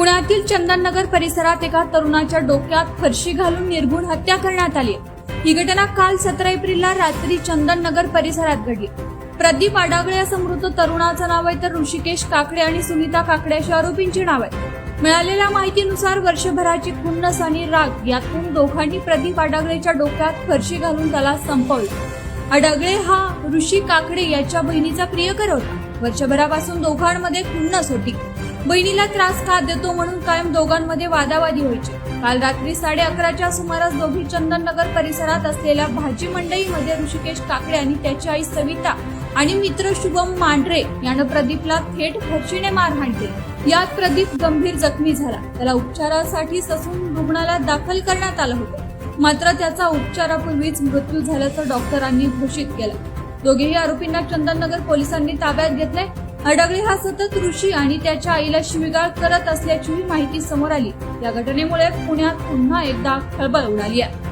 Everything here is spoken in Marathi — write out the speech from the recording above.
पुण्यातील चंदननगर परिसरात एका तरुणाच्या डोक्यात फरशी घालून निर्घृण हत्या करण्यात आली। ही घटना काल 17 एप्रिलला रात्री चंदननगर परिसरात घडली। प्रदीप आडागळे असं मृत तरुणाचं नाव आहे, तर ऋषिकेश काकडे आणि सुनीता काकडे अशी आरोपींची नाव आहेत। मिळालेल्या माहितीनुसार वर्षभराची खुन्नस आणि राग यातून दोघांनी प्रदीप आडागळेच्या डोक्यात फरशी घालून त्याला संपवलं। आडागळे हा ऋषी काकडे याच्या बहिणीचा प्रियकर होता। वर्षभरापासून दोघांमध्ये खुन्नस होती। बहिणीला त्रास का देतो म्हणून कायम दोघांमध्ये वादावादी व्हायची। काल रात्री 11:30च्या सुमारास दोघी चंदननगर परिसरात असलेल्या भाजी मंडईमध्ये ऋषिकेश काकडे आणि त्याची आई सविता आणि मित्र शुभम मांढरे यानं प्रदीपला थेट फरशीने मारहाण केली। यात प्रदीप गंभीर जखमी झाला। त्याला उपचारासाठी ससून रुग्णालयात दाखल करण्यात आलं होतं, मात्र त्याचा उपचारापूर्वीच मृत्यू झाल्याचं डॉक्टरांनी घोषित केलं। दोघेही आरोपींना चंदननगर पोलिसांनी ताब्यात घेतले। आडागळे हा सतत ऋषी आणि त्याच्या आईला शिवीगाळ करत असल्याची माहिती समोर आली। या घटनेमुळे पुण्यात पुन्हा एकदा खळबळ उडाली आहे।